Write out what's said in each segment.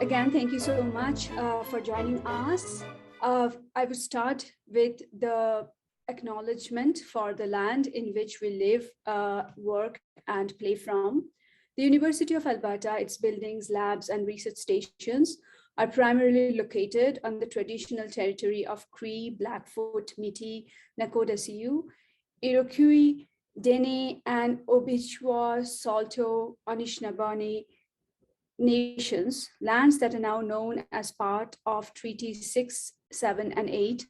Again, thank you so much for joining us. I would start with the acknowledgement for the land in which we live, work, and play from. The University of Alberta, its buildings, labs, and research stations are primarily located on the traditional territory of Cree, Blackfoot, Métis, Nakota Sioux, Iroquois, Dene, and Ojibwa, Saulteaux, Anishinaabe nations, lands that are now known as part of Treaty 6, 7, and 8,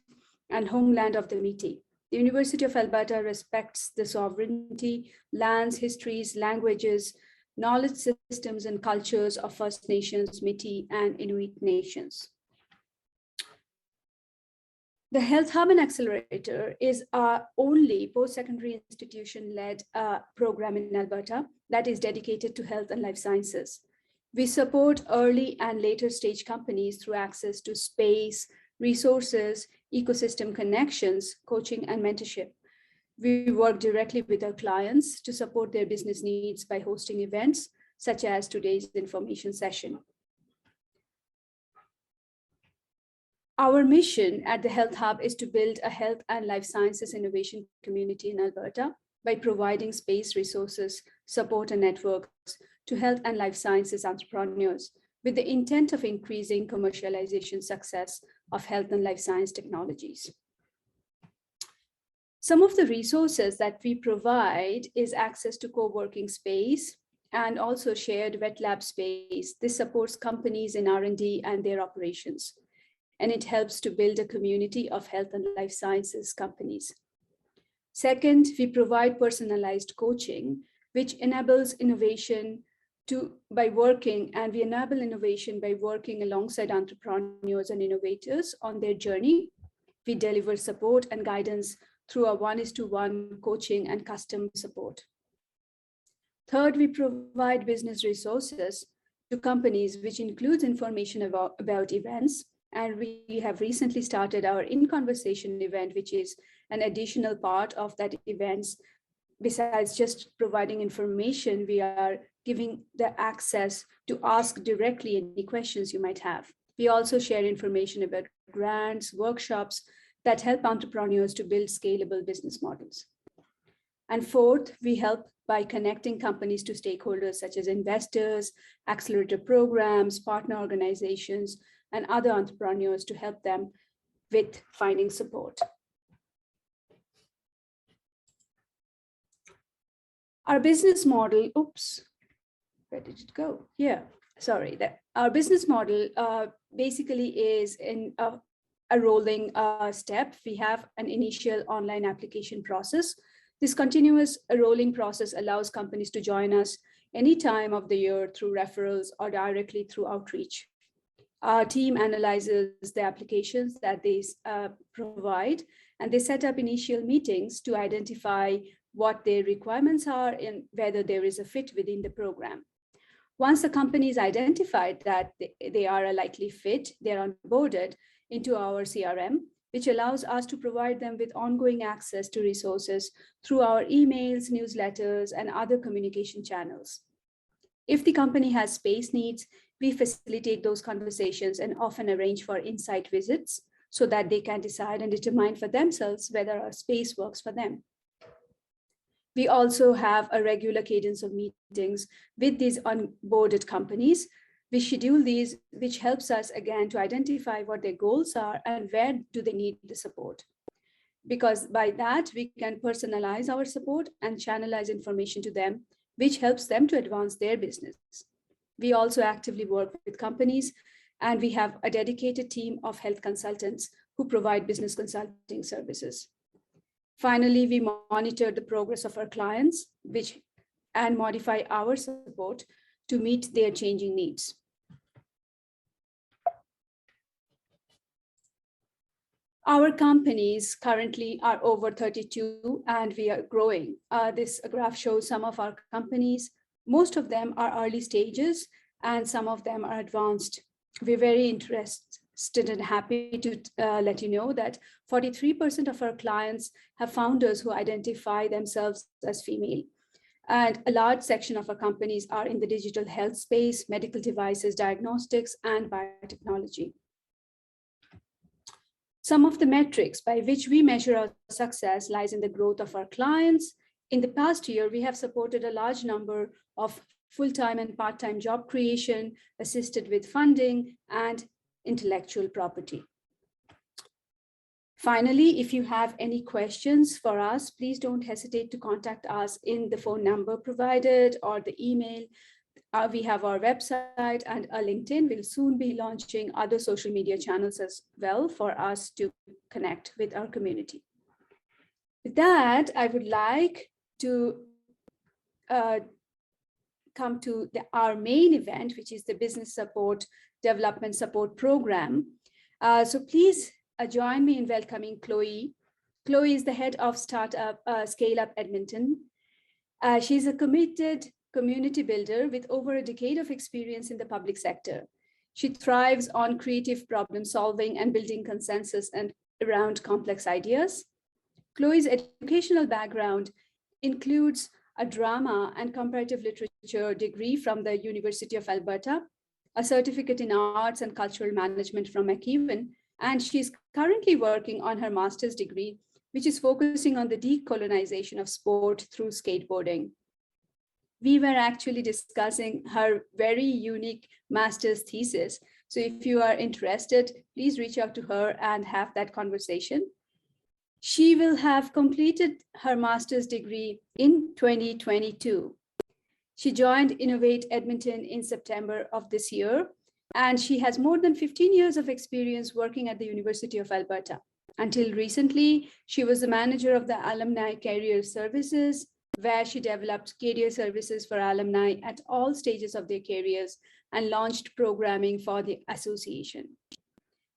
and homeland of the Métis. The University of Alberta respects the sovereignty, lands, histories, languages, knowledge systems, and cultures of First Nations, Métis, and Inuit nations. The Health Hub Accelerator is our only post-secondary institution-led program in Alberta that is dedicated to health and life sciences. We support early and later stage companies through access to space, resources, ecosystem connections, coaching, and mentorship. We work directly with our clients to support their business needs by hosting events such as today's information session. Our mission at the Health Hub is to build a health and life sciences innovation community in Alberta by providing space, resources, support, and networks to health and life sciences entrepreneurs with the intent of increasing commercialization success of health and life science technologies. Some of the resources that we provide is access to co-working space and also shared wet lab space. This supports companies in R&D and their operations, and it helps to build a community of health and life sciences companies. Second, we provide personalized coaching, which enables innovation by working alongside entrepreneurs and innovators on their journey. We deliver support and guidance through a 1:1 coaching and custom support. Third, we provide business resources to companies, which includes information about events. And we have recently started our In Conversation event, which is an additional part of that events. Besides just providing information, we are giving the access to ask directly any questions you might have. We also share information about grants, workshops that help entrepreneurs to build scalable business models. And fourth, we help by connecting companies to stakeholders such as investors, accelerator programs, partner organizations, and other entrepreneurs to help them with finding support. Our business model, where did it go? Yeah, sorry. Our business model basically is in a rolling step. We have an initial online application process. This continuous rolling process allows companies to join us any time of the year through referrals or directly through outreach. Our team analyzes the applications that they provide, and they set up initial meetings to identify what their requirements are and whether there is a fit within the program. Once the company is identified that they are a likely fit, they're onboarded into our CRM, which allows us to provide them with ongoing access to resources through our emails, newsletters, and other communication channels. If the company has space needs, we facilitate those conversations and often arrange for insight visits so that they can decide and determine for themselves whether our space works for them. We also have a regular cadence of meetings with these onboarded companies. We schedule these, which helps us again to identify what their goals are and where do they need the support. Because by that, we can personalize our support and channelize information to them, which helps them to advance their business. We also actively work with companies, and we have a dedicated team of health consultants who provide business consulting services. Finally, we monitor the progress of our clients, and modify our support to meet their changing needs. Our companies currently are over 32, and we are growing. This graph shows some of our companies. Most of them are early stages, and some of them are advanced. We're very interested and happy to let you know that 43% of our clients have founders who identify themselves as female. And a large section of our companies are in the digital health space, medical devices, diagnostics, and biotechnology. Some of the metrics by which we measure our success lies in the growth of our clients. In the past year, we have supported a large number of full-time and part-time job creation, assisted with funding and intellectual property. Finally, if you have any questions for us, please don't hesitate to contact us in the phone number provided or the email. We have our website and our LinkedIn. We'll soon be launching other social media channels as well for us to connect with our community. With that, I would like to come to our main event, which is the Business Development Support Program. So please join me in welcoming Chloe. Chloe is the head of Startup Scale Up Edmonton. She's a committed community builder with over a decade of experience in the public sector. She thrives on creative problem solving and building consensus and around complex ideas. Chloe's educational background includes a drama and comparative literature degree from the University of Alberta, a certificate in arts and cultural management from McEwen, and she's currently working on her master's degree, which is focusing on the decolonization of sport through skateboarding. We were actually discussing her very unique master's thesis. So if you are interested, please reach out to her and have that conversation. She will have completed her master's degree in 2022. She joined Innovate Edmonton in September of this year, and she has more than 15 years of experience working at the University of Alberta. Until recently, she was the manager of the Alumni Career Services, where she developed career services for alumni at all stages of their careers and launched programming for the association.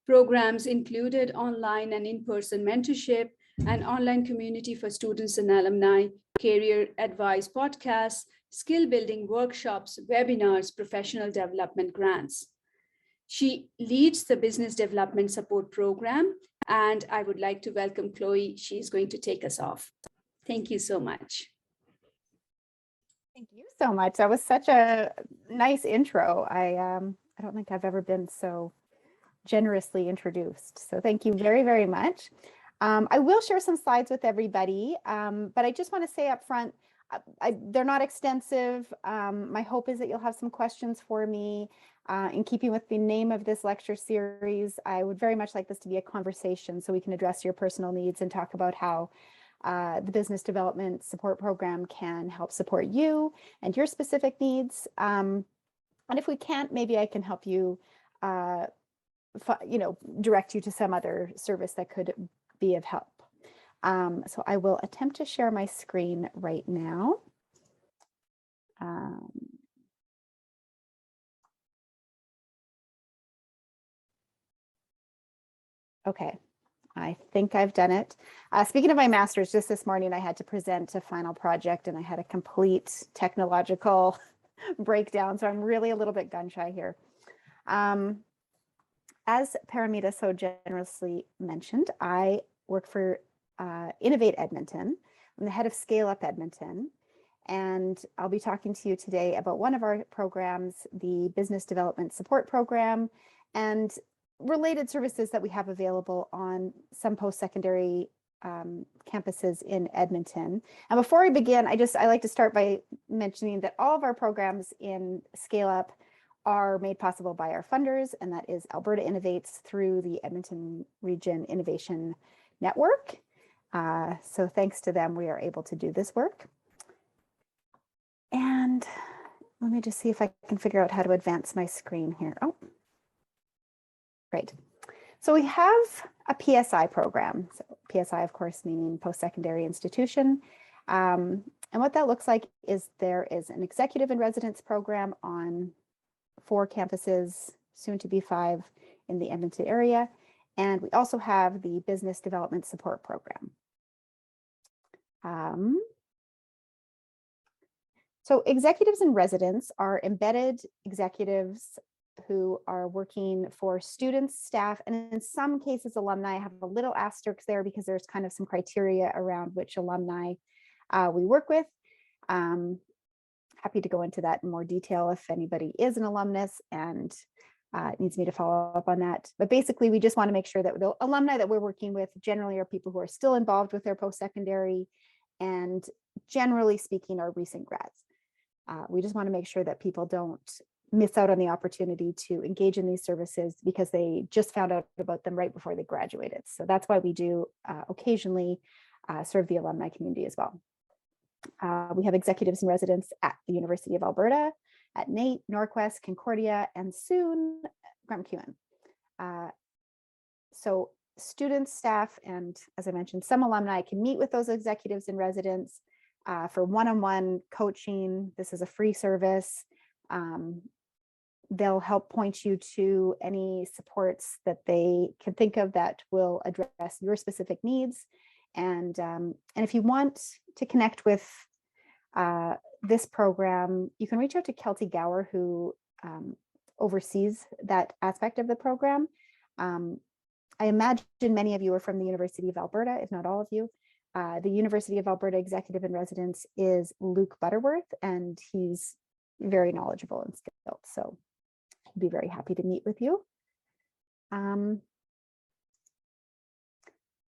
Programs included online and in-person mentorship, an online community for students and alumni, career advice podcasts, skill building workshops, webinars, professional development grants. She leads the Business Development Support Program, and I would like to welcome Chloe. She's going to take us off. Thank you so much. Thank you so much. That was such a nice intro. I don't think I've ever been so generously introduced. So thank you very, very much. I will share some slides with everybody, but I just want to say up front, they're not extensive. My hope is that you'll have some questions for me. In keeping with the name of this lecture series, I would very much like this to be a conversation so we can address your personal needs and talk about how the Business Development Support Program can help support you and your specific needs. And if we can't, maybe I can help you, direct you to some other service that could be of help. So I will attempt to share my screen right now. Okay, I think I've done it. Speaking of my master's, just this morning I had to present a final project and I had a complete technological breakdown, so I'm really a little bit gun shy here. As Paramita so generously mentioned, I work for Innovate Edmonton. I'm the head of Scale Up Edmonton, and I'll be talking to you today about one of our programs, the Business Development Support Program, and related services that we have available on some post-secondary campuses in Edmonton. And before I begin, I like to start by mentioning that all of our programs in Scale Up are made possible by our funders, and that is Alberta Innovates through the Edmonton Regional Innovation Network. So thanks to them, we are able to do this work. And let me just see if I can figure out how to advance my screen here. Oh, great. So we have a PSI program. So PSI, of course, meaning post-secondary institution. And what that looks like is there is an executive in residence program on 4 campuses, soon to be 5 in the Edmonton area. And we also have the Business Development Support Program. So executives in residence are embedded executives who are working for students, staff, and in some cases alumni. I have a little asterisk there because there's kind of some criteria around which alumni we work with. Happy to go into that in more detail if anybody is an alumnus and needs me to follow up on that. But basically, we just want to make sure that the alumni that we're working with generally are people who are still involved with their post-secondary and generally speaking are recent grads. We just want to make sure that people don't miss out on the opportunity to engage in these services because they just found out about them right before they graduated. So that's why we do occasionally serve the alumni community as well. We have executives in residence at the University of Alberta, at NAIT, NorQuest, Concordia, and soon Grant MacEwan. So students, staff, and as I mentioned, some alumni can meet with those executives in residence for one-on-one coaching. This is a free service. They'll help point you to any supports that they can think of that will address your specific needs. And if you want to connect with this program, you can reach out to Kelty Gower, who oversees that aspect of the program. I imagine many of you are from the University of Alberta, if not all of you. The University of Alberta Executive in Residence is Luke Butterworth, and he's very knowledgeable and skilled. So he'd be very happy to meet with you. And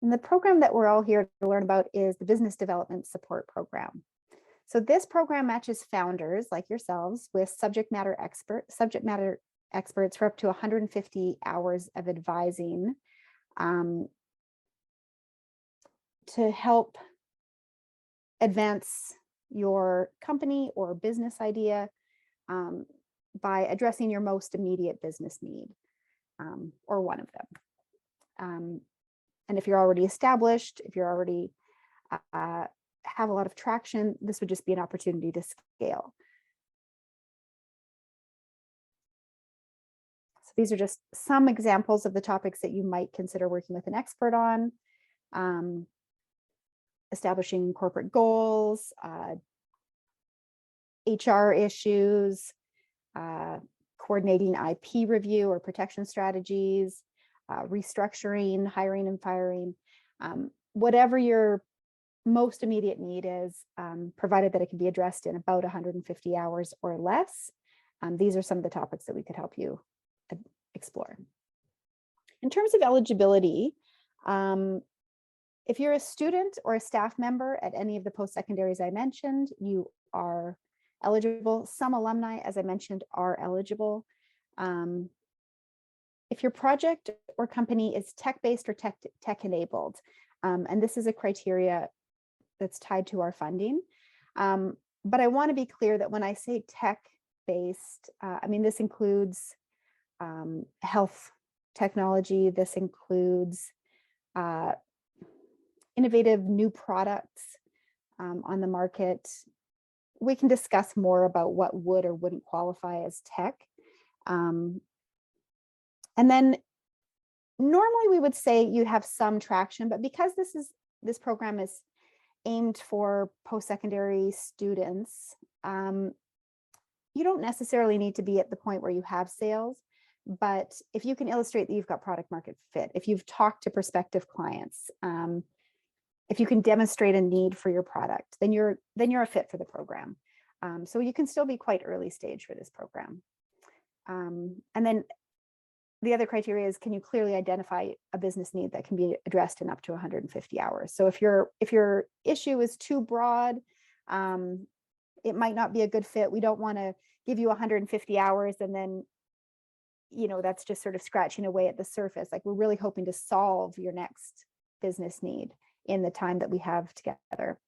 the program that we're all here to learn about is the Business Development Support Program. So this program matches founders like yourselves with subject matter experts for up to 150 hours of advising to help advance your company or business idea by addressing your most immediate business need or one of them. And if you're already established, if you're already have a lot of traction, this would just be an opportunity to scale. So these are just some examples of the topics that you might consider working with an expert on. Establishing corporate goals, HR issues, coordinating IP review or protection strategies, restructuring, hiring and firing, whatever your most immediate need is, provided that it can be addressed in about 150 hours or less. These are some of the topics that we could help you explore. In terms of eligibility, if you're a student or a staff member at any of the post-secondaries I mentioned, you are eligible. Some alumni, as I mentioned, are eligible. If your project or company is tech-based or tech-enabled, and this is a criteria that's tied to our funding. But I want to be clear that when I say tech-based, I mean, this includes health technology, this includes innovative new products on the market. We can discuss more about what would or wouldn't qualify as tech. And then normally we would say you have some traction, but because this program is aimed for post-secondary students, you don't necessarily need to be at the point where you have sales, but if you can illustrate that you've got product market fit, if you've talked to prospective clients, if you can demonstrate a need for your product, then you're a fit for the program. So you can still be quite early stage for this program. And then the other criteria is, can you clearly identify a business need that can be addressed in up to 150 hours? So if your issue is too broad, it might not be a good fit. We don't want to give you 150 hours and then, that's just sort of scratching away at the surface. Like, we're really hoping to solve your next business need in the time that we have together.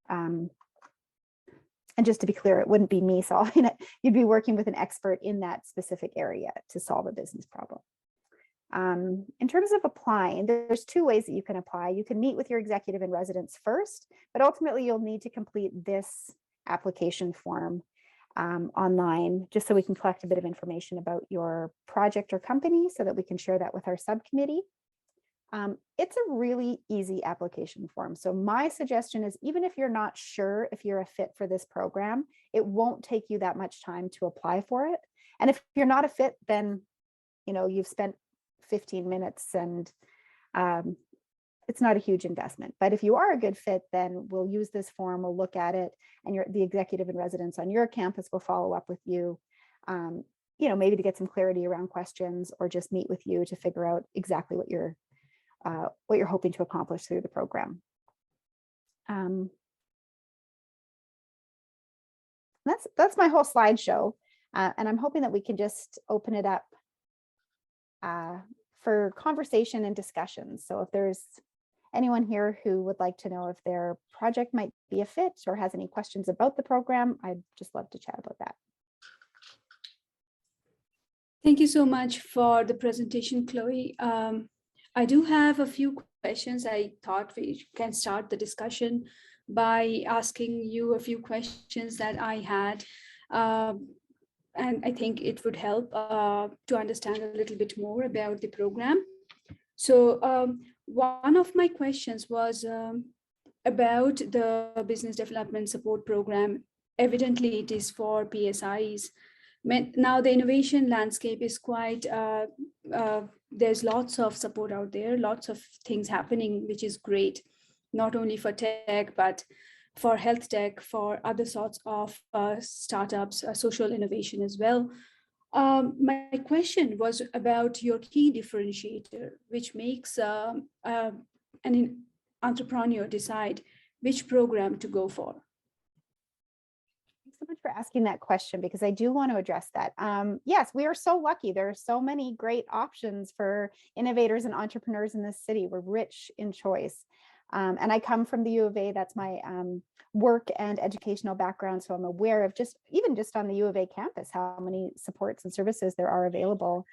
And just to be clear, it wouldn't be me solving it. You'd be working with an expert in that specific area to solve a business problem. In terms of applying, there's two ways that you can apply. You can meet with your executive in residence first, but ultimately you'll need to complete this application form online, just so we can collect a bit of information about your project or company so that we can share that with our subcommittee. It's a really easy application form. So my suggestion is, even if you're not sure if you're a fit for this program, it won't take you that much time to apply for it. And if you're not a fit, then, you've spent 15 minutes and it's not a huge investment. But if you are a good fit, then we'll use this form, we'll look at it, and the executive in residence on your campus will follow up with you, maybe to get some clarity around questions, or just meet with you to figure out exactly what you're hoping to accomplish through the program. That's my whole slideshow, and I'm hoping that we can just open it up for conversation and discussion. So if there's anyone here who would like to know if their project might be a fit or has any questions about the program, I'd just love to chat about that. Thank you so much for the presentation, Chloe. I do have a few questions. I thought we can start the discussion by asking you a few questions that I had. And I think it would help to understand a little bit more about the program. So one of my questions was about the business development support program. Evidently, it is for PSIs. Now the innovation landscape is quite, there's lots of support out there, lots of things happening, which is great, not only for tech, but for health tech, for other sorts of startups, social innovation as well. My question was about your key differentiator, which makes an entrepreneur decide which program to go for. Thanks so much for asking that question, because I do want to address that. Yes, we are so lucky. There are so many great options for innovators and entrepreneurs in this city. We're rich in choice. And I come from the U of A. That's my work and educational background. So I'm aware of even just on the U of A campus, how many supports and services there are available.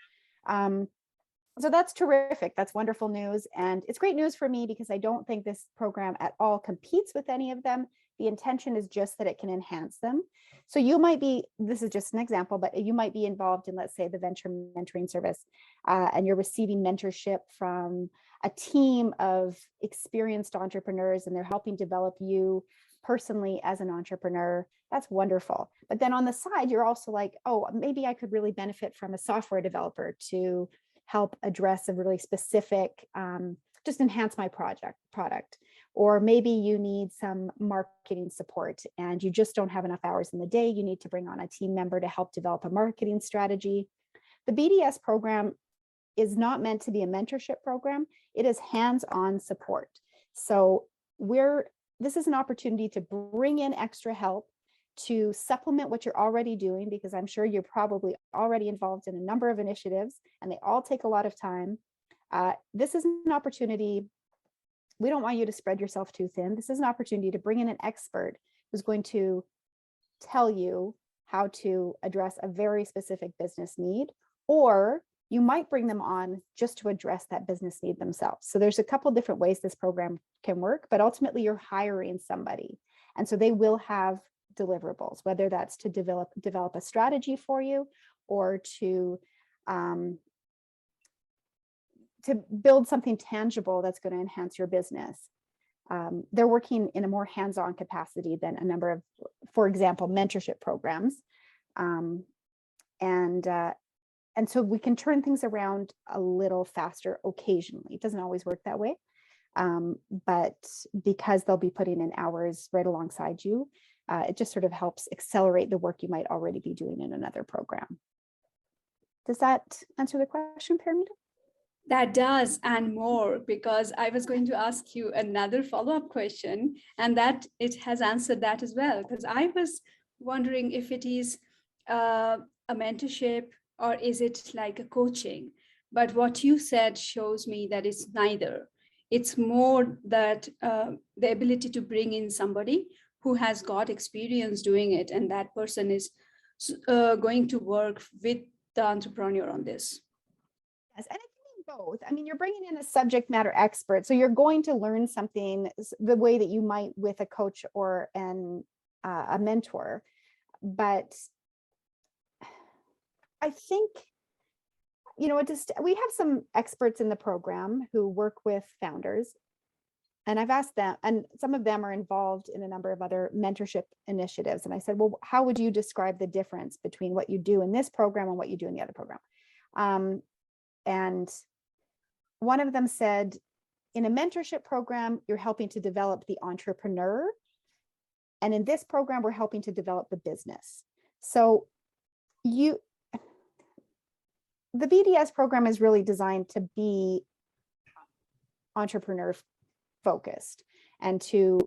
So that's terrific. That's wonderful news. And it's great news for me, because I don't think this program at all competes with any of them. The intention is just that it can enhance them. So you might be, this is just an example, but you might be involved in, let's say, the venture mentoring service, and you're receiving mentorship from a team of experienced entrepreneurs, and they're helping develop you personally as an entrepreneur. That's wonderful. But then on the side, you're also like, oh, maybe I could really benefit from a software developer to help address a really specific, just enhance my product. Or maybe you need some marketing support and you just don't have enough hours in the day. You need to bring on a team member to help develop a marketing strategy. The BDS program is not meant to be a mentorship program. It is hands-on support. So this is an opportunity to bring in extra help to supplement what you're already doing, because I'm sure you're probably already involved in a number of initiatives and they all take a lot of time. This is an opportunity. We don't want you to spread yourself too thin. This is an opportunity to bring in an expert who's going to tell you how to address a very specific business need, or you might bring them on just to address that business need themselves. So there's a couple different ways this program can work, but ultimately you're hiring somebody. And so they will have deliverables, whether that's to develop a strategy for you, or to build something tangible that's going to enhance your business. They're working in a more hands-on capacity than a number of, for example, mentorship programs. And so we can turn things around a little faster occasionally. It doesn't always work that way, but because they'll be putting in hours right alongside you, it just sort of helps accelerate the work you might already be doing in another program. Does that answer the question, Paramita? That does, and more, because I was going to ask you another follow-up question, and that it has answered that as well, because I was wondering if it is a mentorship or is it like a coaching. But what you said shows me that it's neither. It's more that the ability to bring in somebody who has got experience doing it, and that person is going to work with the entrepreneur on this. Yes, and both. I mean, you're bringing in a subject matter expert, so you're going to learn something the way that you might with a coach or a mentor. But I think, we have some experts in the program who work with founders, and I've asked them, and some of them are involved in a number of other mentorship initiatives. And I said, well, how would you describe the difference between what you do in this program and what you do in the other program? And one of them said, In a mentorship program, you're helping to develop the entrepreneur. And in this program, we're helping to develop the business. So the BDS program is really designed to be entrepreneur focused and to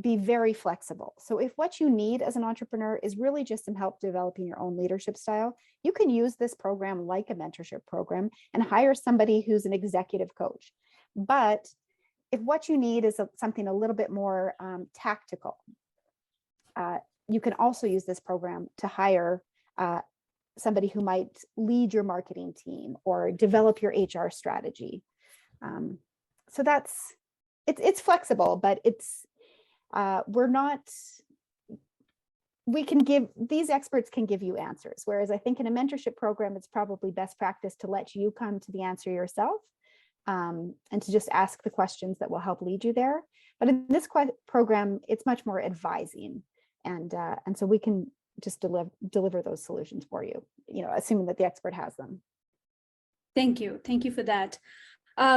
be very flexible. So if what you need as an entrepreneur is really just some help developing your own leadership style, you can use this program like a mentorship program and hire somebody who's an executive coach. But if what you need is something a little bit more tactical, you can also use this program to hire somebody who might lead your marketing team or develop your HR strategy. So it's flexible, but these experts can give you answers. Whereas I think in a mentorship program, it's probably best practice to let you come to the answer yourself and to just ask the questions that will help lead you there. But in this program, it's much more advising. And so we can just deliver those solutions for you, assuming that the expert has them. Thank you. Thank you for that.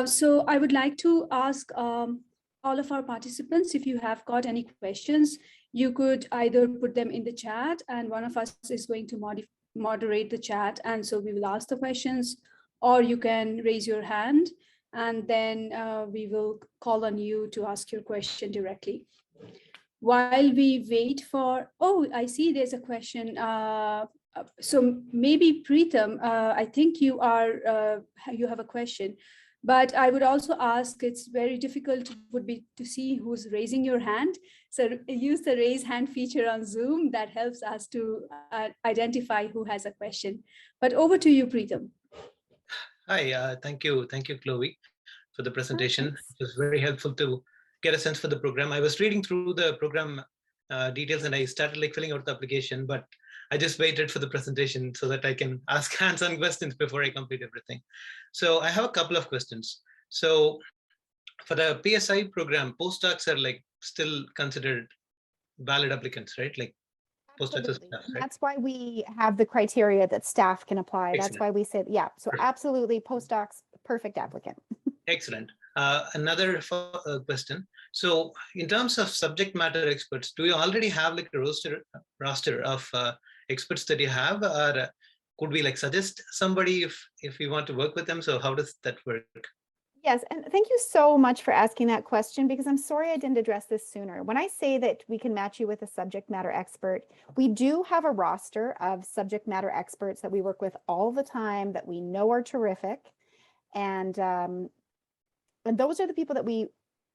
So I would like to ask all of our participants, if you have got any questions, you could either put them in the chat and one of us is going to moderate the chat. And so we will ask the questions, or you can raise your hand and then we will call on you to ask your question directly. While we wait for, I see there's a question. So maybe Preetham, I think you have a question. But I would also ask, it's very difficult to see who's raising your hand. So use the raise hand feature on Zoom. That helps us to identify who has a question. But over to you, Preetham. Hi, thank you, Chloe, for the presentation. It was very helpful to get a sense for the program. I was reading through the program details and I started filling out the application, but I just waited for the presentation so that I can ask hands-on questions before I complete everything. So I have a couple of questions. So for the PSI program, postdocs are still considered valid applicants, right? Postdocs are staff, right? That's why we have the criteria that staff can apply. Excellent. That's why we said, yeah, so perfect. Absolutely, postdocs, perfect applicant. Excellent. Another question. So in terms of subject matter experts, do you already have a roster of experts that you have, or could we suggest somebody if we want to work with them? So how does that work? Yes, and thank you so much for asking that question, because I'm sorry I didn't address this sooner. When I say that we can match you with a subject matter expert, we do have a roster of subject matter experts that we work with all the time that we know are terrific. And those are the people that we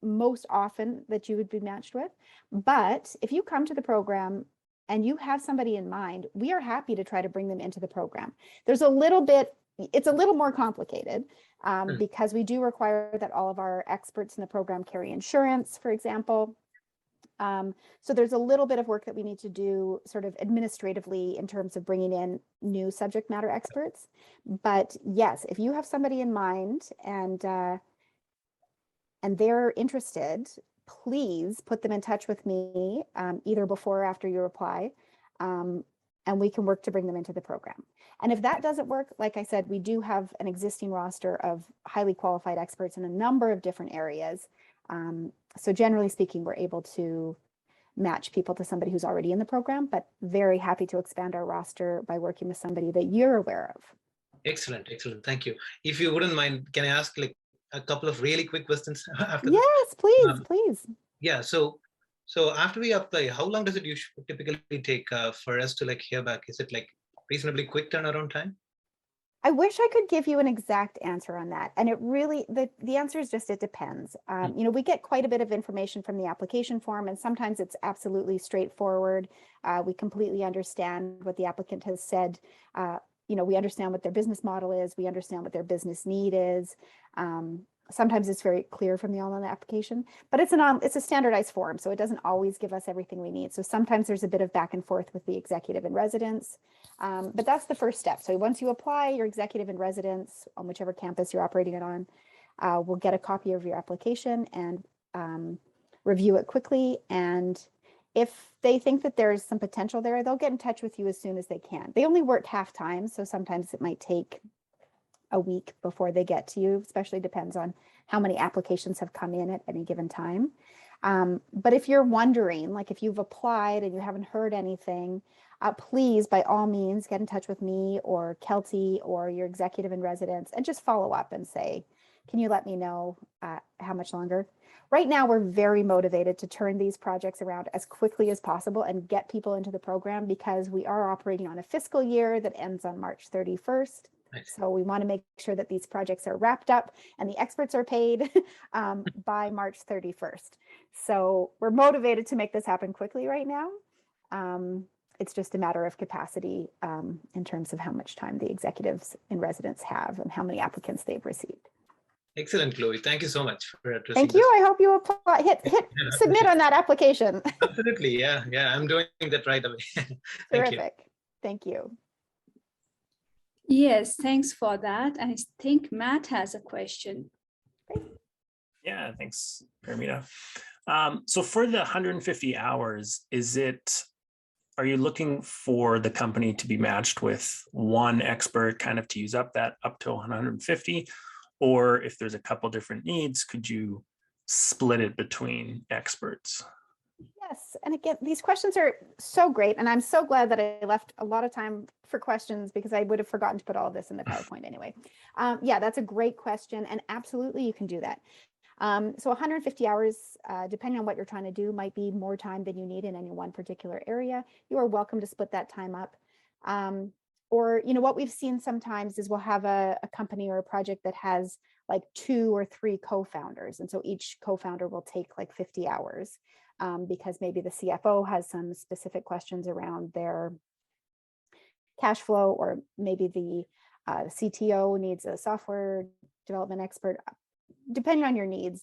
most often that you would be matched with. But if you come to the program and you have somebody in mind, we are happy to try to bring them into the program. It's a little more complicated because we do require that all of our experts in the program carry insurance, for example. So there's a little bit of work that we need to do sort of administratively in terms of bringing in new subject matter experts. But yes, if you have somebody in mind and they're interested, please put them in touch with me either before or after you apply, and we can work to bring them into the program. And if that doesn't work, like I said, we do have an existing roster of highly qualified experts in a number of different areas. So generally speaking, we're able to match people to somebody who's already in the program, but very happy to expand our roster by working with somebody that you're aware of. Excellent, excellent. Thank you. If you wouldn't mind, can I ask a couple of really quick questions after Yes, this? please, please. Yeah, so after we apply, how long does it typically take for us to hear back? Is it reasonably quick turnaround time? I wish I could give you an exact answer on that. And it really, the answer is just, it depends. We get quite a bit of information from the application form, and sometimes it's absolutely straightforward. We completely understand what the applicant has said. We understand what their business model is. We understand what their business need is. Sometimes it's very clear from the online application, but it's a standardized form, so it doesn't always give us everything we need. So sometimes there's a bit of back and forth with the executive in residence, but that's the first step. So once you apply, your executive in residence on whichever campus you're operating it on will get a copy of your application and review it quickly. And if they think that there's some potential there, they'll get in touch with you as soon as they can. They only work half time, so sometimes it might take a week before they get to you, especially depends on how many applications have come in at any given time. But if you're wondering, like if you've applied and you haven't heard anything, please, by all means, get in touch with me or Kelty or your executive in residence and just follow up and say, can you let me know how much longer? Right now, we're very motivated to turn these projects around as quickly as possible and get people into the program because we are operating on a fiscal year that ends on March 31st. Nice. So we want to make sure that these projects are wrapped up and the experts are paid by March 31st. So we're motivated to make this happen quickly right now. It's just a matter of capacity in terms of how much time the executives in residence have and how many applicants they've received. Excellent, Chloe. Thank you so much for addressing Thank you. I hope you apply, hit submit on that application. Absolutely. Yeah. I'm doing that right away. Thank you. Terrific. Thank you. Yes, thanks for that. I think Matt has a question. Yeah, thanks, Paramita. So for the 150 hours, are you looking for the company to be matched with one expert kind of to use up to 150? Or if there's a couple different needs, could you split it between experts? Yes, and again, these questions are so great, and I'm so glad that I left a lot of time for questions because I would have forgotten to put all of this in the PowerPoint anyway. Yeah, that's a great question, and absolutely you can do that. So 150 hours, depending on what you're trying to do, might be more time than you need in any one particular area. You are welcome to split that time up. Or, what we've seen sometimes is we'll have a company or a project that has like 2 or 3 co-founders. And so each co-founder will take like 50 hours because maybe the CFO has some specific questions around their cash flow, or maybe the CTO needs a software development expert, depending on your needs.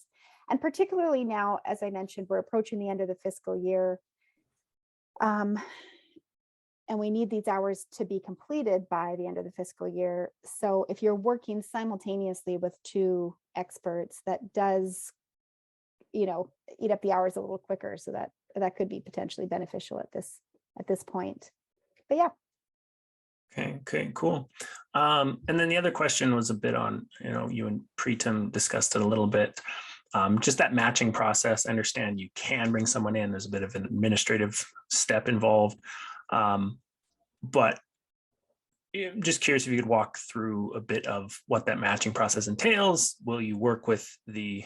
And particularly now, as I mentioned, we're approaching the end of the fiscal year. And we need these hours to be completed by the end of the fiscal year. So if you're working simultaneously with 2 experts, that does, eat up the hours a little quicker. So that could be potentially beneficial at this point. But yeah. Okay, cool. And then the other question was a bit on, you and Preetam discussed it a little bit. Just that matching process. I understand you can bring someone in. There's a bit of an administrative step involved. But just curious if you could walk through a bit of what that matching process entails. Will you work with the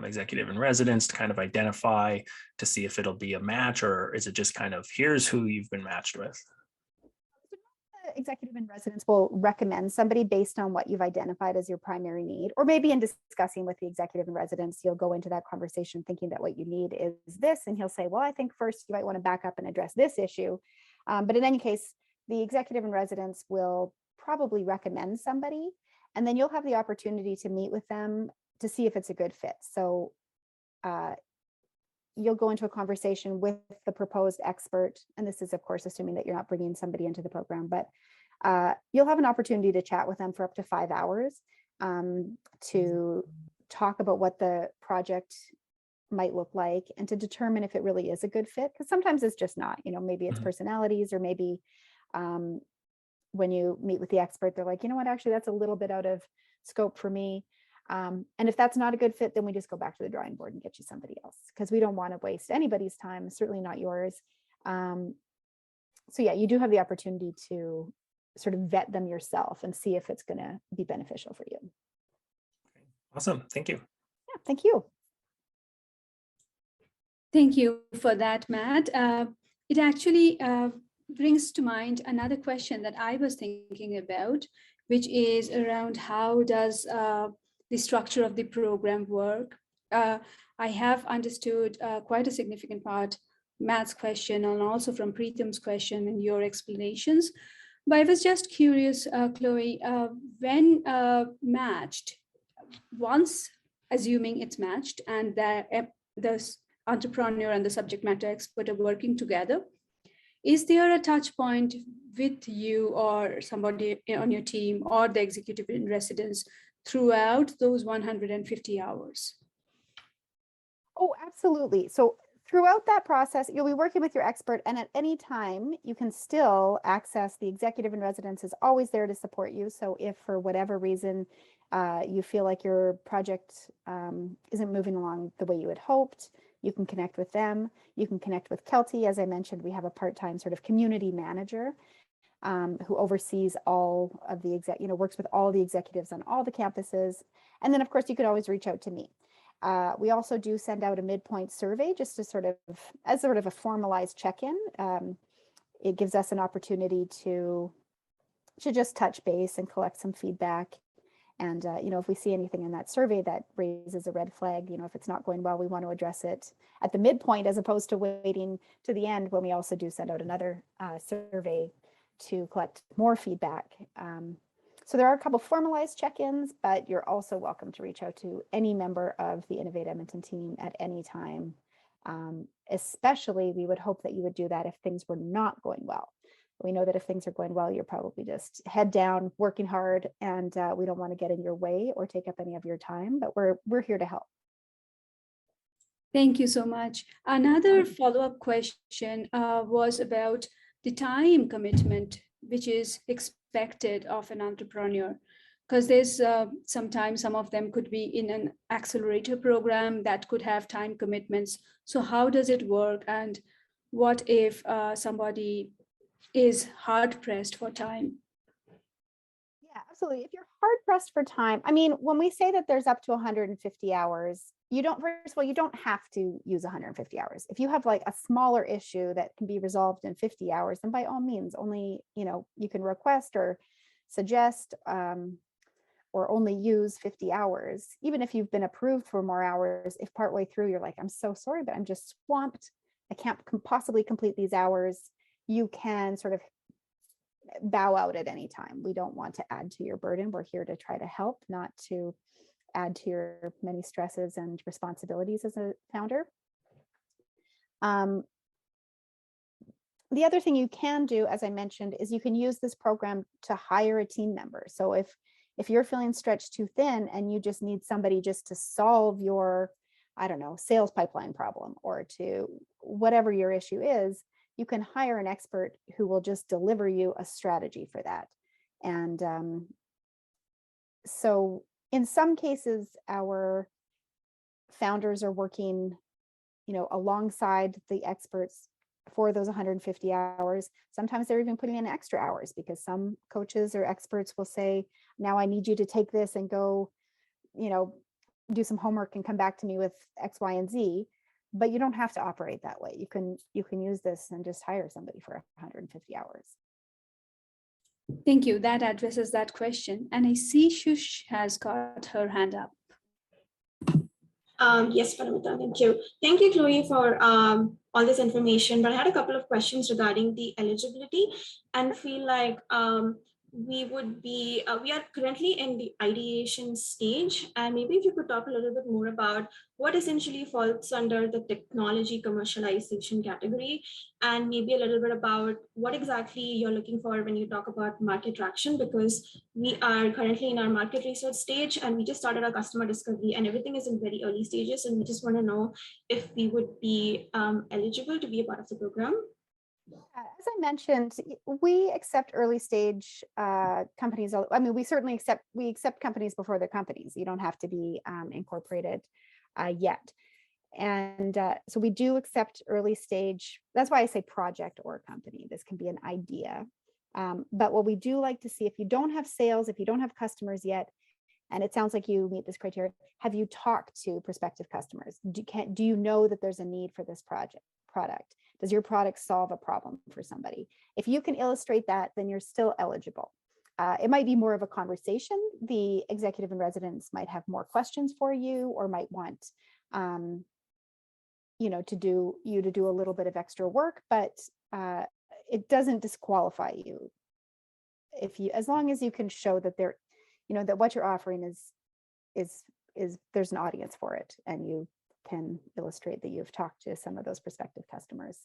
executive in residence to kind of identify to see if it'll be a match, or is it just kind of here's who you've been matched with? The executive in residence will recommend somebody based on what you've identified as your primary need, or maybe in discussing with the executive in residence, you'll go into that conversation thinking that what you need is this, and he'll say, well, I think first you might want to back up and address this issue. But in any case, the executive in residence will probably recommend somebody, and then you'll have the opportunity to meet with them to see if it's a good fit. So you'll go into a conversation with the proposed expert, and this is, of course, assuming that you're not bringing somebody into the program, but you'll have an opportunity to chat with them for up to 5 hours to talk about what the project might look like and to determine if it really is a good fit, because sometimes it's just not. Maybe it's personalities, or maybe when you meet with the expert, they're like, what, actually, that's a little bit out of scope for me. And if that's not a good fit, then we just go back to the drawing board and get you somebody else, because we don't want to waste anybody's time, certainly not yours. So yeah, you do have the opportunity to sort of vet them yourself and see if it's going to be beneficial for you. Awesome. Thank you. Yeah, thank you. Thank you for that, Matt. It actually brings to mind another question that I was thinking about, which is around how does the structure of the program work. I have understood quite a significant part, Matt's question, and also from Preetham's question and your explanations. But I was just curious, Chloe, when matched, once assuming it's matched and the entrepreneur and the subject matter expert are working together, is there a touch point with you or somebody on your team or the executive in residence throughout those 150 hours? Oh, absolutely. So Throughout that process, you'll be working with your expert, and at any time you can still access the executive in residence is always there to support you. So if for whatever reason you feel like your project isn't moving along the way you had hoped, you can connect with them. You can connect with Kelty. As I mentioned, we have a part-time sort of community manager who oversees all of the works with all the executives on all the campuses. And then of course you could always reach out to me. We also do send out a midpoint survey just to as sort of a formalized check-in. It gives us an opportunity to just touch base and collect some feedback. And, if we see anything in that survey that raises a red flag, if it's not going well, we want to address it at the midpoint as opposed to waiting to the end, when we also do send out another survey to collect more feedback. So there are a couple formalized check-ins, but you're also welcome to reach out to any member of the Innovate Edmonton team at any time. Especially, we would hope that you would do that if things were not going well. We know that if things are going well, you're probably just head down, working hard, and we don't want to get in your way or take up any of your time, but we're here to help. Thank you so much. Another follow-up question was about the time commitment, which is expected of an entrepreneur, because there's sometimes some of them could be in an accelerator program that could have time commitments. So how does it work? And what if somebody is hard pressed for time? Yeah, absolutely. If you're hard pressed for time, I mean, when we say that there's up to 150 hours, first of all, you don't have to use 150 hours. If you have like a smaller issue that can be resolved in 50 hours, then by all means, only, you can request or suggest or only use 50 hours. Even if you've been approved for more hours, if partway through you're like, I'm so sorry, but I'm just swamped, I can't possibly complete these hours, you can sort of bow out at any time. We don't want to add to your burden. We're here to try to help, not to add to your many stresses and responsibilities as a founder. The other thing you can do, as I mentioned, is you can use this program to hire a team member. So if you're feeling stretched too thin and you just need somebody just to solve your, I don't know, sales pipeline problem, or to whatever your issue is, you can hire an expert who will just deliver you a strategy for that. And so in some cases, our founders are working, alongside the experts for those 150 hours. Sometimes they're even putting in extra hours, because some coaches or experts will say, now I need you to take this and go, do some homework and come back to me with X, Y, and Z. But you don't have to operate that way. You can use this and just hire somebody for 150 hours. Thank you. That addresses that question. And I see Shush has got her hand up. Yes, Paramita, thank you. Thank you, Chloe, for all this information. But I had a couple of questions regarding the eligibility, and feel like we are currently in the ideation stage. And maybe if you could talk a little bit more about what essentially falls under the technology commercialization category, and maybe a little bit about what exactly you're looking for when you talk about market traction, because we are currently in our market research stage and we just started our customer discovery and everything is in very early stages. And we just want to know if we would be eligible to be a part of the program. As I mentioned, we accept early stage companies. I mean, we certainly accept companies before they're companies. You don't have to be incorporated yet. And so we do accept early stage. That's why I say project or company. This can be an idea. But what we do like to see, if you don't have sales, if you don't have customers yet, and it sounds like you meet this criteria, have you talked to prospective customers? Do you know that there's a need for this product? Does your product solve a problem for somebody? If you can illustrate that, then you're still eligible. It might be more of a conversation. The executive in residence might have more questions for you, or might want to do a little bit of extra work, but it doesn't disqualify you. As long as you can show that that what you're offering is there's an audience for it, and you can illustrate that you've talked to some of those prospective customers.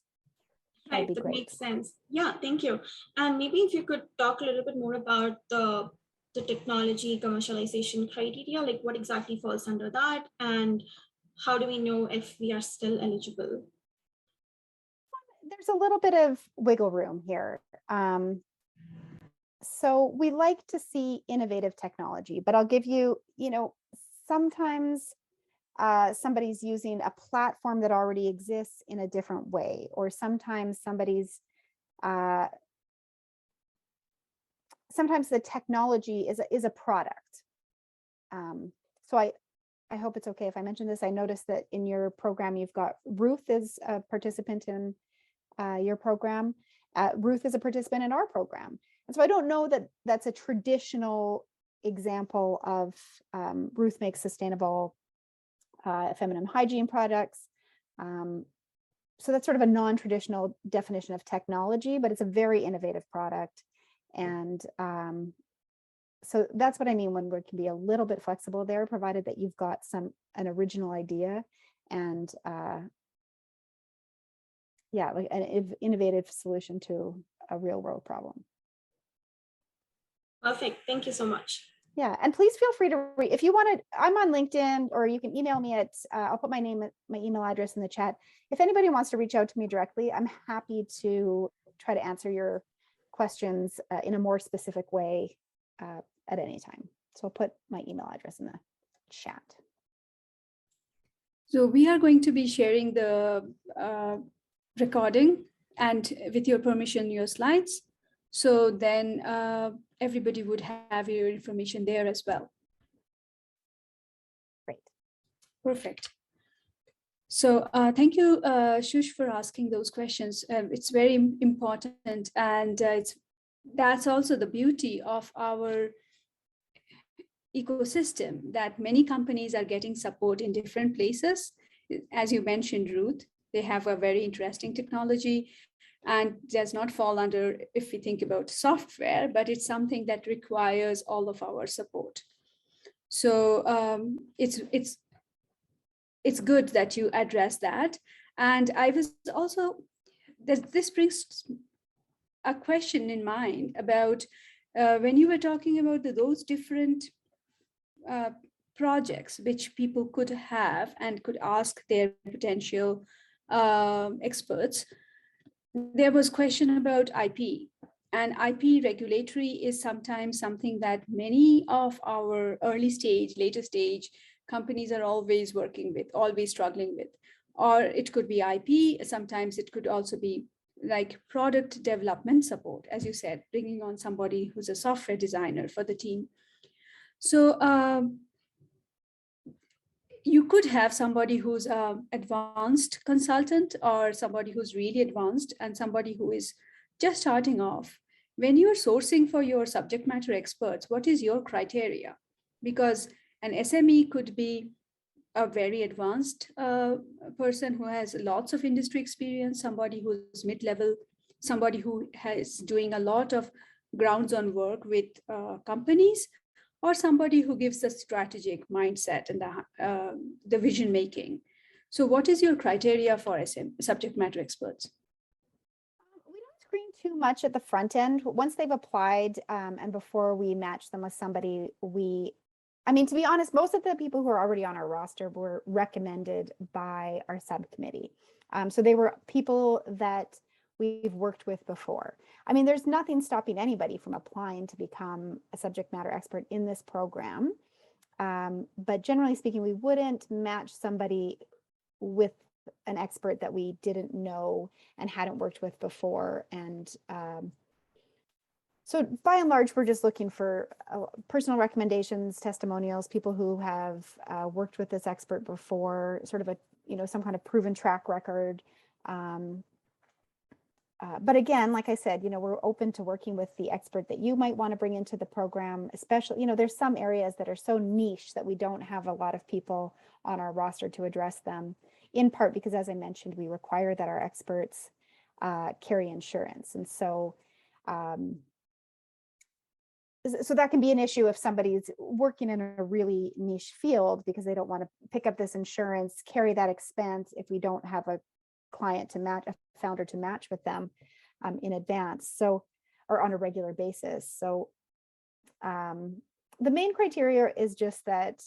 Right, that makes sense. Yeah, thank you. And maybe if you could talk a little bit more about the technology commercialization criteria, like what exactly falls under that, and how do we know if we are still eligible? there's a little bit of wiggle room here. So we like to see innovative technology, but I'll give you, sometimes somebody's using a platform that already exists in a different way, or sometimes sometimes the technology is a product. So I hope it's okay if I mention this. I noticed that in your program, you've got Ruth is a participant in your program. Ruth is a participant in our program. And so I don't know that that's a traditional example of Ruth makes sustainable feminine hygiene products. So that's sort of a non-traditional definition of technology, but it's a very innovative product. And so that's what I mean when we can be a little bit flexible there, provided that you've got an original idea and like an innovative solution to a real world problem. Perfect. Thank you so much. Yeah, and please feel free to if you want to. I'm on LinkedIn, or you can email me at. I'll put my email address in the chat. If anybody wants to reach out to me directly, I'm happy to try to answer your questions in a more specific way at any time. So I'll put my email address in the chat. So we are going to be sharing the recording and, with your permission, your slides. So then everybody would have your information there as well. Great. Perfect. So thank you, Shush, for asking those questions. It's very important, and that's also the beauty of our ecosystem, that many companies are getting support in different places. As you mentioned, Ruth, they have a very interesting technology and does not fall under, if we think about software, but it's something that requires all of our support. So it's good that you address that. And I was also, this brings a question in mind about when you were talking about those different projects which people could have and could ask their potential experts. There was question about IP, and IP regulatory is sometimes something that many of our early stage, later stage companies are always working with, always struggling with. Or it could be IP, sometimes it could also be like product development support, as you said, bringing on somebody who's a software designer for the team. So you could have somebody who's an advanced consultant, or somebody who's really advanced, and somebody who is just starting off. When you're sourcing for your subject matter experts, what is your criteria? Because an SME could be a very advanced person who has lots of industry experience, somebody who's mid-level, somebody who is doing a lot of grounds-on work with companies, or somebody who gives the strategic mindset and the vision making. So what is your criteria for subject matter experts? We don't screen too much at the front end. Once they've applied and before we match them with somebody, to be honest, most of the people who are already on our roster were recommended by our subcommittee. So they were people that we've worked with before. There's nothing stopping anybody from applying to become a subject matter expert in this program. But generally speaking, we wouldn't match somebody with an expert that we didn't know and hadn't worked with before. And so by and large, we're just looking for personal recommendations, testimonials, people who have worked with this expert before, sort of some kind of proven track record. But again, like I said, we're open to working with the expert that you might want to bring into the program, especially, there's some areas that are so niche that we don't have a lot of people on our roster to address them, in part because, as I mentioned, we require that our experts carry insurance. And so that can be an issue if somebody's working in a really niche field because they don't want to pick up this insurance, carry that expense if we don't have a client to match, a founder to match with them in advance, or on a regular basis. So the main criteria is just that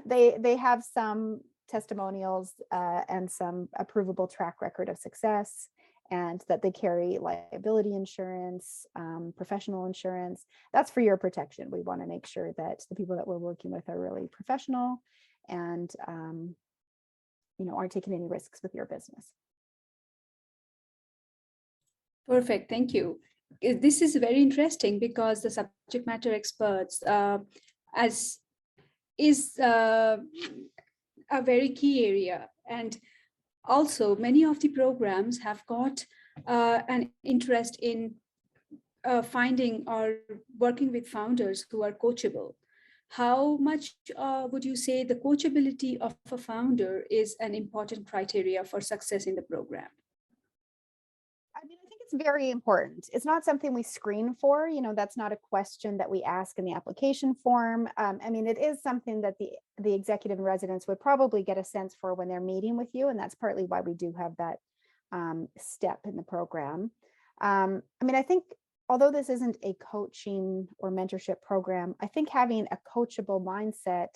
they have some testimonials and some approvable track record of success, and that they carry liability insurance, professional insurance. That's for your protection. We want to make sure that the people that we're working with are really professional and aren't taking any risks with your business. Perfect, thank you. This is very interesting because the subject matter experts is a very key area. And also many of the programs have got an interest in finding or working with founders who are coachable. How much would you say the coachability of a founder is an important criteria for success in the program? I mean, I think it's very important. It's not something we screen for, that's not a question that we ask in the application form. I mean, it is something that the executive in residence would probably get a sense for when they're meeting with you. And that's partly why we do have that step in the program. I mean, I think although this isn't a coaching or mentorship program, I think having a coachable mindset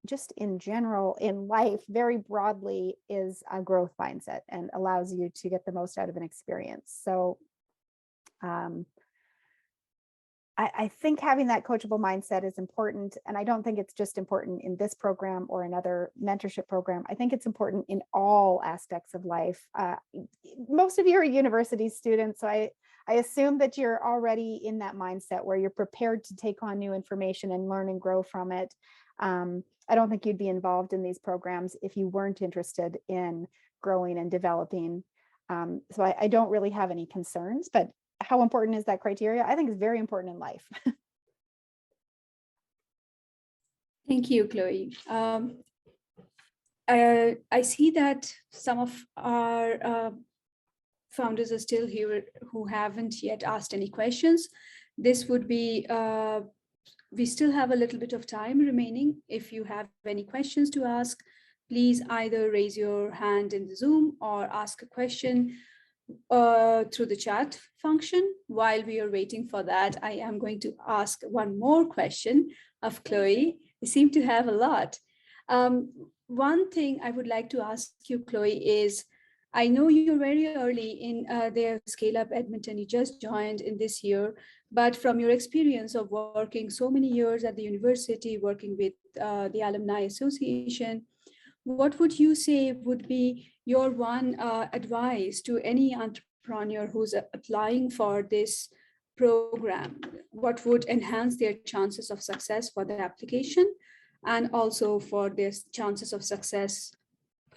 just in general in life very broadly is a growth mindset and allows you to get the most out of an experience. So I think having that coachable mindset is important. And I don't think it's just important in this program or another mentorship program. I think it's important in all aspects of life. Most of you are university students, so I assume that you're already in that mindset where you're prepared to take on new information and learn and grow from it. I don't think you'd be involved in these programs if you weren't interested in growing and developing. So I don't really have any concerns, but how important is that criteria? I think it's very important in life. Thank you, Chloe. I see that some of our founders are still here who haven't yet asked any questions. This would be, we still have a little bit of time remaining. If you have any questions to ask, please either raise your hand in the Zoom or ask a question through the chat function. While we are waiting for that, I am going to ask one more question of Chloe. We seem to have a lot. One thing I would like to ask you, Chloe, is I know you're very early in their Scale Up Edmonton. You just joined in this year, but from your experience of working so many years at the university, working with the Alumni Association, what would you say would be your one advice to any entrepreneur who's applying for this program? What would enhance their chances of success for the application and also for their chances of success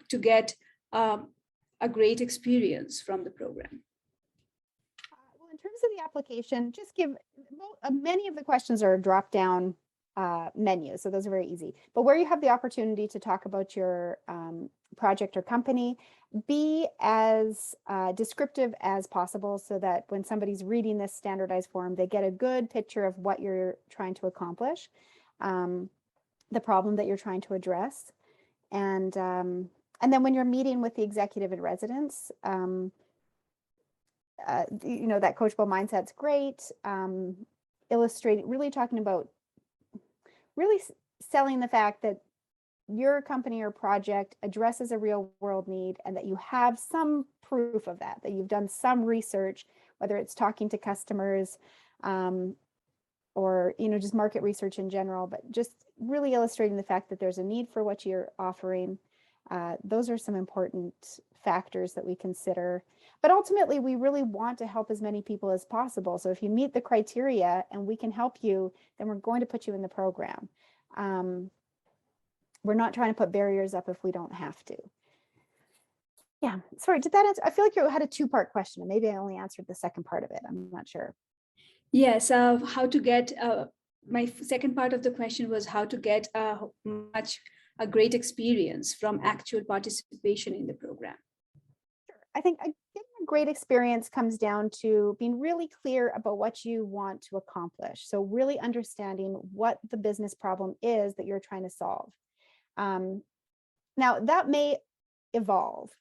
to get a great experience from the program? Well, in terms of the application, just give, many of the questions are drop down menu, so those are very easy. But where you have the opportunity to talk about your project or company, be as descriptive as possible so that when somebody's reading this standardized form, they get a good picture of what you're trying to accomplish, the problem that you're trying to address. And then when you're meeting with the executive in residence, that coachable mindset's great. Illustrating, really talking about, really selling the fact that your company or project addresses a real world need and that you have some proof of that you've done some research, whether it's talking to customers or just market research in general, but just really illustrating the fact that there's a need for what you're offering. Those are some important factors that we consider. But ultimately, we really want to help as many people as possible. So if you meet the criteria and we can help you, then we're going to put you in the program. We're not trying to put barriers up if we don't have to. Yeah, sorry, did that answer? I feel like you had a two-part question, and maybe I only answered the second part of it. I'm not sure. Yes, how to get, my second part of the question was how to get a great experience from actual participation in the program. Sure. I think getting a great experience comes down to being really clear about what you want to accomplish. So really understanding what the business problem is that you're trying to solve. Now that may evolve,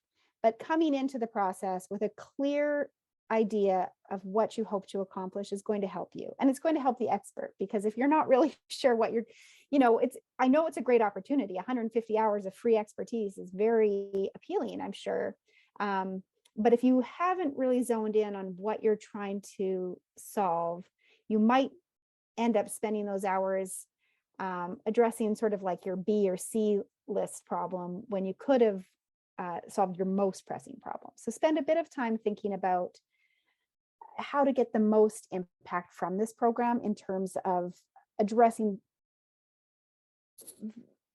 but coming into the process with a clear idea of what you hope to accomplish is going to help you. And it's going to help the expert, because if you're not really sure what you're, I know it's a great opportunity. 150 hours of free expertise is very appealing, I'm sure. But if you haven't really zoned in on what you're trying to solve, you might end up spending those hours addressing sort of like your B or C list problem when you could have solved your most pressing problem. So spend a bit of time thinking about how to get the most impact from this program in terms of addressing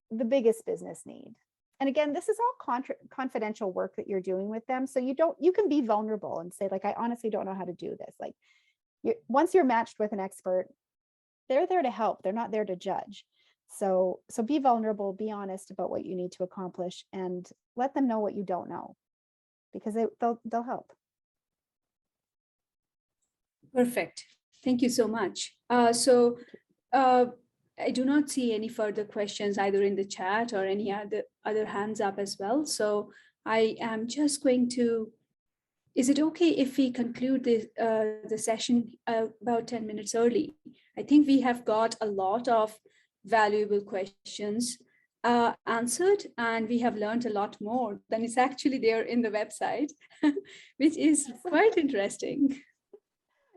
the biggest business need. And again, this is all confidential work that you're doing with them. So you can be vulnerable and say, like, I honestly don't know how to do this. Like, once you're matched with an expert, they're there to help. They're not there to judge. So be vulnerable, be honest about what you need to accomplish, and let them know what you don't know, because they'll help. Perfect. Thank you so much. I do not see any further questions either in the chat or any other hands up as well. So I am just going to, is it okay if we conclude the session about 10 minutes early? I think we have got a lot of valuable questions answered, and we have learned a lot more than is actually there in the website, which is quite interesting.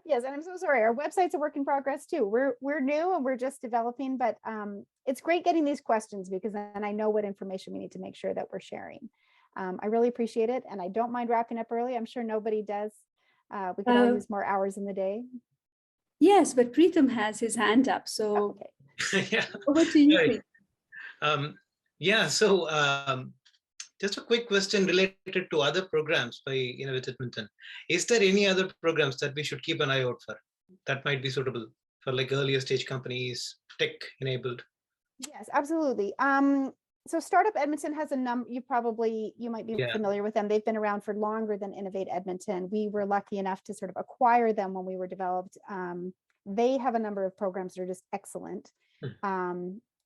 Yes, and I'm so sorry. Our website's a work in progress too. We're new and we're just developing, but it's great getting these questions, because then I know what information we need to make sure that we're sharing. I really appreciate it, and I don't mind wrapping up early. I'm sure nobody does. We could all use more hours in the day. Yes, but Preetham has his hand up, so Yeah. over to you, Right. Preetham. So just a quick question related to other programs by Innovate Edmonton. Is there any other programs that we should keep an eye out for that might be suitable for like earlier stage companies, tech enabled? Yes, absolutely. So Startup Edmonton has a number, you might be familiar with them. They've been around for longer than Innovate Edmonton. We were lucky enough to sort of acquire them when we were developed. They have a number of programs that are just excellent.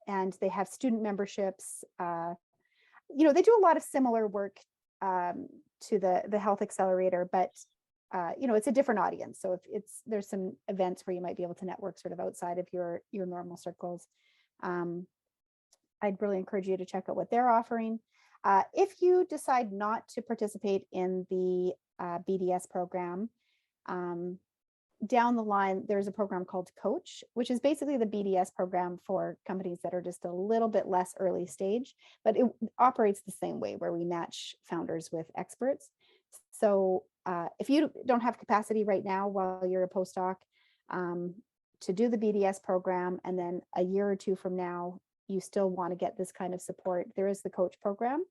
And they have student memberships. They do a lot of similar work to the Health Accelerator, but it's a different audience. So if there's some events where you might be able to network sort of outside of your normal circles. I'd really encourage you to check out what they're offering. If you decide not to participate in the BDS program, down the line, there's a program called Coach, which is basically the BDS program for companies that are just a little bit less early stage, but it operates the same way, where we match founders with experts. So if you don't have capacity right now while you're a postdoc to do the BDS program, and then a year or two from now, you still want to get this kind of support, there is the Coach program.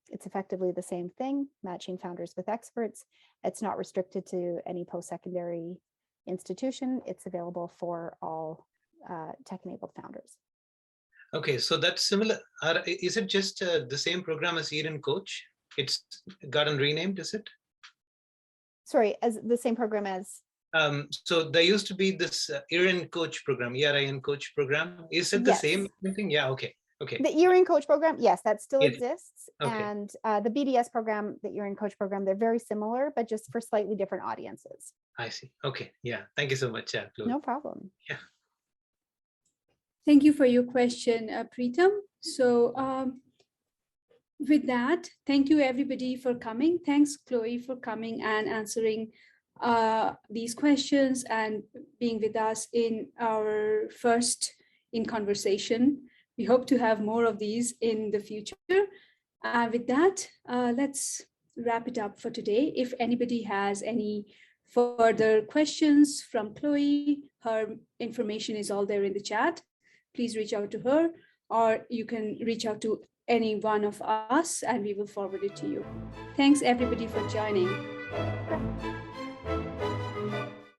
It's effectively the same thing, matching founders with experts. It's not restricted to any post-secondary institution. It's available for all tech-enabled founders. Okay, so that's similar. Is it just the same program as ERIN Coach? It's gotten renamed, is it? Sorry, as the same program as? So there used to be this ERIN Coach program, ERIN Coach program. Is it the same thing? Yeah, okay. Okay. The ERIN Coach program, yes, that still Yes. exists. Okay. And the BDS program, the ERIN Coach program, they're very similar, but just for slightly different audiences. I see. Okay. Yeah. Thank you so much, Chloe. No problem. Yeah. Thank you for your question, Preetham. So with that, thank you everybody for coming. Thanks, Chloe, for coming and answering these questions and being with us in our first in conversation. We hope to have more of these in the future. With that, let's wrap it up for today. If anybody has any further questions from Chloe, her information is all there in the chat. Please reach out to her, or you can reach out to any one of us and we will forward it to you. Thanks everybody for joining.